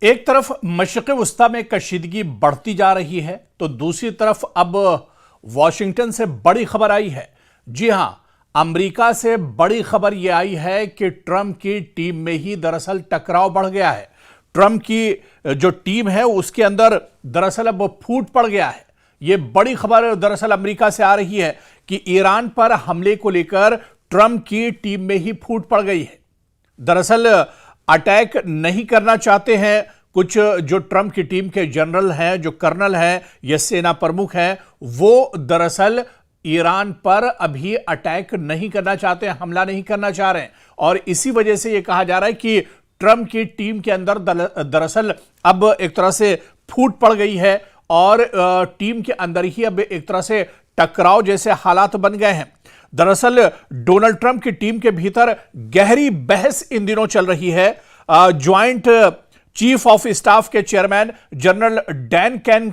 एक तरफ मशरिक़ वस्ता में कशीदगी बढ़ती जा रही है तो दूसरी तरफ अब वॉशिंगटन से बड़ी खबर आई है। जी हां, अमेरिका से बड़ी खबर यह आई है कि ट्रंप की टीम में ही दरअसल टकराव बढ़ गया है। ट्रंप की जो टीम है उसके अंदर दरअसल अब फूट पड़ गया है। यह बड़ी खबर दरअसल अमेरिका से आ रही है कि ईरान पर हमले को लेकर ट्रंप की टीम में ही फूट पड़ गई है। दरअसल अटैक नहीं करना चाहते हैं कुछ जो ट्रंप की टीम के जनरल हैं, जो कर्नल हैं या सेना प्रमुख हैं, वो दरअसल ईरान पर अभी अटैक नहीं करना चाहते, हमला नहीं करना चाह रहे हैं। और इसी वजह से यह कहा जा रहा है कि ट्रंप की टीम के अंदर दरअसल अब एक तरह से फूट पड़ गई है और टीम के अंदर ही अब एक तरह से टकराव जैसे हालात बन गए हैं। दरअसल डोनाल्ड ट्रंप की टीम के भीतर गहरी बहस इन दिनों चल रही है। ज्वाइंट चीफ ऑफ स्टाफ के चेयरमैन जनरल डैन कैन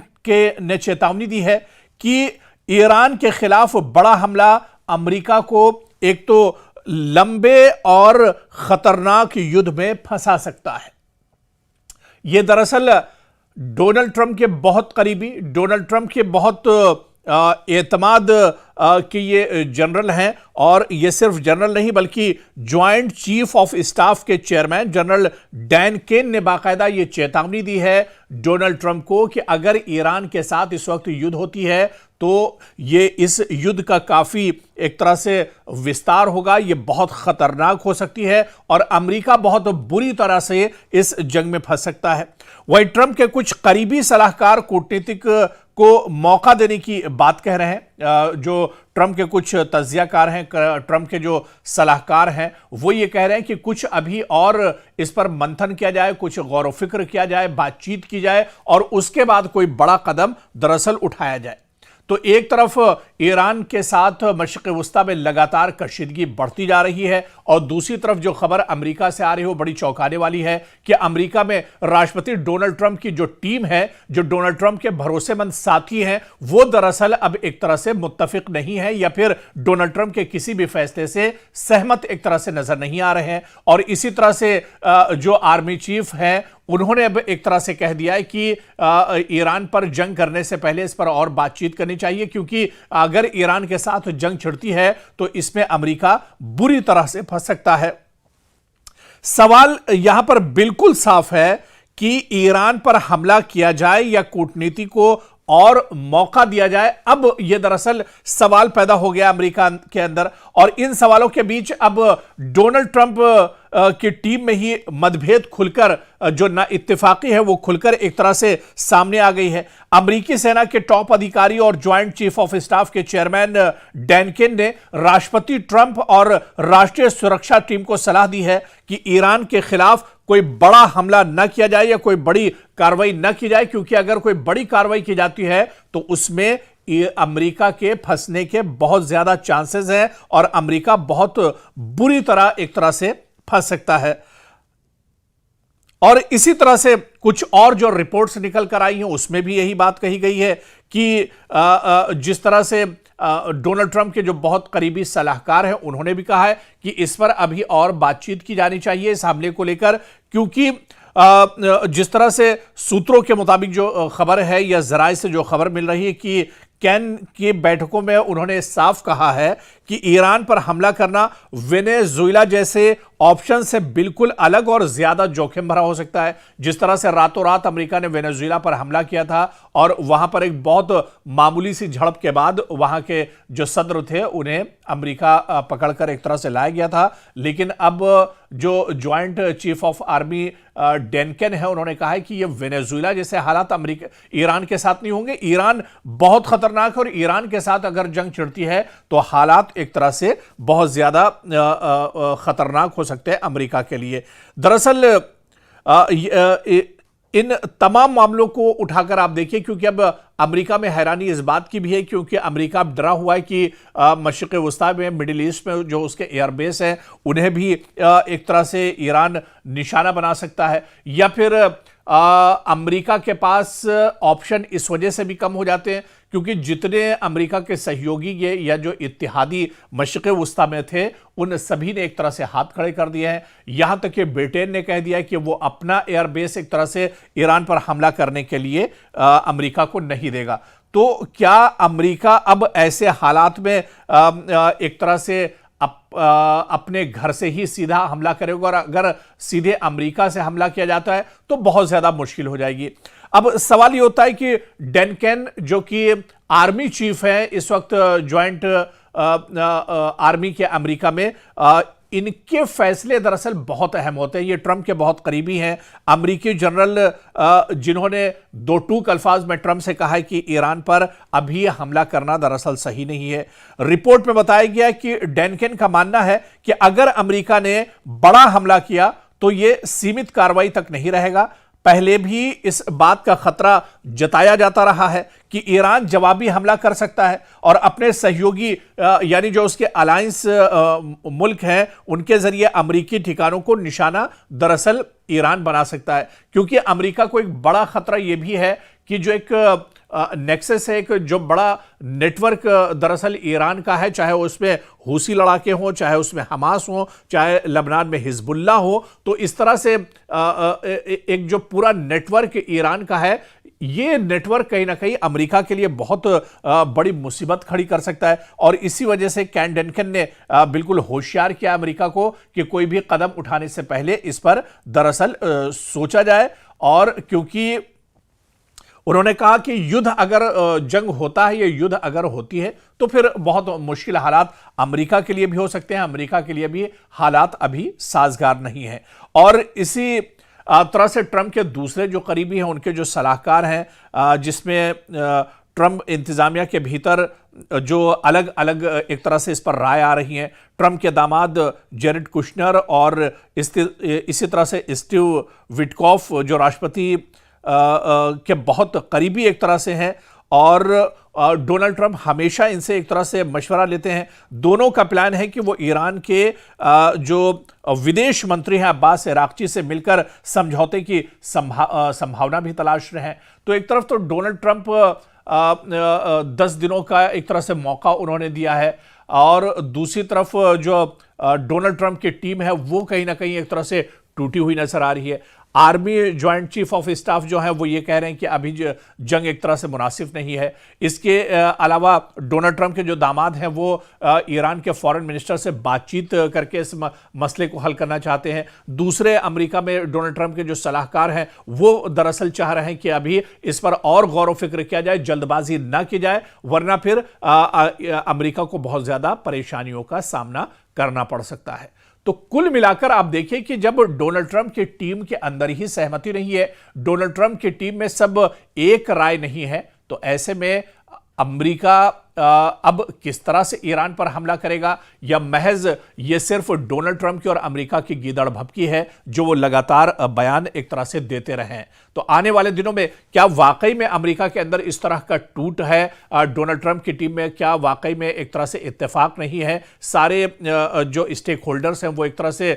ने चेतावनी दी है कि ईरान के खिलाफ बड़ा हमला अमेरिका को एक तो लंबे और खतरनाक युद्ध में फंसा सकता है। यह दरअसल डोनाल्ड ट्रंप के बहुत करीबी, डोनाल्ड ट्रंप के बहुत एतमाद कि ये जनरल हैं और ये सिर्फ जनरल नहीं बल्कि ज्वाइंट चीफ ऑफ स्टाफ के चेयरमैन जनरल डैन केन ने बाकायदा ये चेतावनी दी है डोनाल्ड ट्रंप को कि अगर ईरान के साथ इस वक्त युद्ध होती है तो ये इस युद्ध का काफी एक तरह से विस्तार होगा, ये बहुत खतरनाक हो सकती है और अमेरिका बहुत बुरी तरह से इस जंग में फंस सकता है। वहीं ट्रंप के कुछ करीबी सलाहकार कूटनीतिक को मौका देने की बात कह रहे हैं। जो ट्रंप के कुछ तज्जियाकार हैं, ट्रंप के जो सलाहकार हैं, वो ये कह रहे हैं कि कुछ अभी और इस पर मंथन किया जाए, कुछ गौर फिक्र किया जाए, बातचीत की जाए और उसके बाद कोई बड़ा कदम दरअसल उठाया जाए। तो एक तरफ ईरान के साथ मशरिक़ वस्ता में लगातार कशीदगी बढ़ती जा रही है और दूसरी तरफ जो खबर अमेरिका से आ रही है वो बड़ी चौंकाने वाली है कि अमेरिका में राष्ट्रपति डोनाल्ड ट्रंप की जो टीम है, जो डोनाल्ड ट्रंप के भरोसेमंद साथी हैं, वो दरअसल अब एक तरह से मुत्तफिक नहीं है या फिर डोनाल्ड ट्रंप के किसी भी फैसले से सहमत एक तरह से नजर नहीं आ रहे हैं। और इसी तरह से जो आर्मी चीफ हैं उन्होंने अब एक तरह से कह दिया है कि ईरान पर जंग करने से पहले इस पर और बातचीत करनी चाहिए, क्योंकि अगर ईरान के साथ जंग छिड़ती है तो इसमें अमेरिका बुरी तरह से फंस सकता है। सवाल यहां पर बिल्कुल साफ है कि ईरान पर हमला किया जाए या कूटनीति को और मौका दिया जाए। अब यह दरअसल सवाल पैदा हो गया अमेरिका के अंदर और इन सवालों के बीच अब डोनाल्ड ट्रंप की टीम में ही मतभेद खुलकर, जो ना इत्तेफाकी है वो खुलकर एक तरह से सामने आ गई है। अमेरिकी सेना के टॉप अधिकारी और ज्वाइंट चीफ ऑफ स्टाफ के चेयरमैन डैन केन ने राष्ट्रपति ट्रंप और राष्ट्रीय सुरक्षा टीम को सलाह दी है कि ईरान के खिलाफ कोई बड़ा हमला न किया जाए या कोई बड़ी कार्रवाई न की जाए, क्योंकि अगर कोई बड़ी कार्रवाई की जाती है तो उसमें अमेरिका के फंसने के बहुत ज्यादा चांसेस हैं और अमेरिका बहुत बुरी तरह एक तरह से फंस सकता है। और इसी तरह से कुछ और जो रिपोर्ट्स निकल कर आई हैं उसमें भी यही बात कही गई है कि जिस तरह से डोनाल्ड ट्रंप के जो बहुत करीबी सलाहकार हैं उन्होंने भी कहा है कि इस पर अभी और बातचीत की जानी चाहिए इस हमले को लेकर, क्योंकि जिस तरह से सूत्रों के मुताबिक जो खबर है या जराए से जो खबर मिल रही है कि कैन की बैठकों में उन्होंने साफ कहा है कि ईरान पर हमला करना वेनेजुएला जैसे ऑप्शन से बिल्कुल अलग और ज्यादा जोखिम भरा हो सकता है। जिस तरह से रातों रात अमेरिका ने वेनेजुएला पर हमला किया था और वहां पर एक बहुत मामूली सी झड़प के बाद वहां के जो सदर थे उन्हें अमेरिका पकड़कर एक तरह से लाया गया था, लेकिन अब जो joint chief of army Dan Caine है उन्होंने कहा है कि ये वेनेजुएला जैसे हालात अमेरिका ईरान के साथ नहीं होंगे। ईरान बहुत खतरनाक है और ईरान के साथ अगर जंग छिड़ती है तो हालात एक तरह से बहुत ज्यादा खतरनाक हो सकते हैं अमेरिका के लिए। दरअसल इन तमाम मामलों को उठाकर आप देखिए, क्योंकि अब अमेरिका में हैरानी इस बात की भी है क्योंकि अमेरिका अब डरा हुआ है कि मशरिक़ वस्ता में, मिडिल ईस्ट में जो उसके एयरबेस हैं उन्हें भी एक तरह से ईरान निशाना बना सकता है, या फिर अमेरिका के पास ऑप्शन इस वजह से भी कम हो जाते हैं क्योंकि जितने अमेरिका के सहयोगी ये या जो इत्तेहादी मशरिक़ वुस्ता में थे उन सभी ने एक तरह से हाथ खड़े कर दिए हैं। यहां तक कि ब्रिटेन ने कह दिया कि वो अपना एयरबेस एक तरह से ईरान पर हमला करने के लिए अमेरिका को नहीं देगा। तो क्या अमेरिका अब ऐसे हालात में एक तरह से अपने घर से ही सीधा हमला करेगा, और अगर सीधे अमेरिका से हमला किया जाता है तो बहुत ज्यादा मुश्किल हो जाएगी। अब सवाल ये होता है कि डैनकेन जो कि आर्मी चीफ है इस वक्त ज्वाइंट आर्मी के अमेरिका में, इनके फैसले दरअसल बहुत अहम होते हैं। ये ट्रंप के बहुत करीबी हैं। अमेरिकी जनरल जिन्होंने दो टूक अल्फाज में ट्रंप से कहा है कि ईरान पर अभी हमला करना दरअसल सही नहीं है। रिपोर्ट में बताया गया कि डैनकेन का मानना है कि अगर अमेरिका ने बड़ा हमला किया तो यह सीमित कार्रवाई तक नहीं रहेगा। पहले भी इस बात का खतरा जताया जाता रहा है कि ईरान जवाबी हमला कर सकता है और अपने सहयोगी यानी जो उसके अलायंस मुल्क हैं उनके जरिए अमेरिकी ठिकानों को निशाना दरअसल ईरान बना सकता है। क्योंकि अमेरिका को एक बड़ा खतरा यह भी है कि जो एक नेक्सस है, एक जो बड़ा नेटवर्क दरअसल ईरान का है, चाहे उसमें हूसी लड़ाके हों, चाहे उसमें हमास हो, चाहे लबनान में हिजबुल्ला हो, तो इस तरह से एक जो पूरा नेटवर्क ईरान का है, ये नेटवर्क कहीं ना कहीं अमेरिका के लिए बहुत बड़ी मुसीबत खड़ी कर सकता है। और इसी वजह से कैन डैनकेन ने बिल्कुल होशियार किया अमेरिका को कि कोई भी कदम उठाने से पहले इस पर दरअसल सोचा जाए। और क्योंकि उन्होंने कहा कि युद्ध अगर जंग होता है, ये युद्ध अगर होती है तो फिर बहुत मुश्किल हालात अमेरिका के लिए भी हो सकते हैं। अमेरिका के लिए भी हालात अभी साजगार नहीं है। और इसी तरह से ट्रंप के दूसरे जो करीबी हैं, उनके जो सलाहकार हैं, जिसमें ट्रंप इंतजामिया के भीतर जो अलग अलग एक तरह से इस पर राय आ रही है, ट्रंप के दामाद जेरेड कुशनर और इसी तरह से स्टीव विटकॉफ जो राष्ट्रपति के बहुत करीबी एक तरह से हैं, और डोनाल्ड ट्रंप हमेशा इनसे एक तरह से मशवरा लेते हैं। दोनों का प्लान है कि वो ईरान के जो विदेश मंत्री हैं अब्बास अराक्ची से मिलकर समझौते की संभावना भी तलाश रहे हैं। तो एक तरफ तो डोनाल्ड ट्रंप 10 दिनों का एक तरह से मौका उन्होंने दिया है, और दूसरी तरफ जो डोनाल्ड ट्रंप की टीम है वो कहीं ना कहीं एक तरह से टूटी हुई नजर आ रही है। Army joint chief of staff जो है वो ये कह रहे हैं कि अभी जंग एक तरह से मुनासिब नहीं है। इसके अलावा डोनाल्ड ट्रंप के जो दामाद हैं वो ईरान के फॉरेन मिनिस्टर से बातचीत करके इस मसले को हल करना चाहते हैं। दूसरे अमेरिका में डोनाल्ड ट्रंप के जो सलाहकार हैं वो दरअसल चाह रहे हैं कि अभी इस पर और गौर व फिक्र किया जाए, जल्दबाजी ना की जाए, वरना फिर अमेरिका को बहुत ज्यादा परेशानियों का सामना करना पड़ सकता है। तो कुल मिलाकर आप देखिए कि जब डोनाल्ड ट्रंप की टीम के अंदर ही सहमति नहीं है, डोनाल्ड ट्रंप की टीम में सब एक राय नहीं है, तो ऐसे में अमेरिका अब किस तरह से ईरान पर हमला करेगा, या महज ये सिर्फ डोनाल्ड ट्रंप की और अमेरिका की गीदड़ भभकी है जो वो लगातार बयान एक तरह से देते रहे हैं। तो आने वाले दिनों में क्या वाकई में अमेरिका के अंदर इस तरह का टूट है, डोनाल्ड ट्रंप की टीम में क्या वाकई में एक तरह से इत्तेफाक नहीं है, सारे जो स्टेक होल्डर्स हैं वो एक तरह से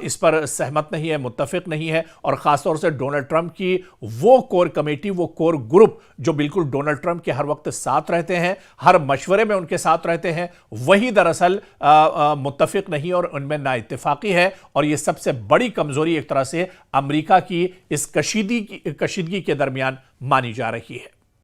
इस पर सहमत नहीं है, मुत्तफिक नहीं है, और खासतौर से डोनाल्ड ट्रंप की वो कोर कमेटी, वो कोर ग्रुप जो बिल्कुल डोनाल्ड ट्रंप के हर वक्त साथ रहते हैं, हर मशवरे में उनके साथ रहते हैं, वही दरअसल मुत्तफिक नहीं और उनमें नाइत्तेफाकी है। और यह सबसे बड़ी कमजोरी एक तरह से अमेरिका की इस कशीदगी के दरमियान मानी जा रही है।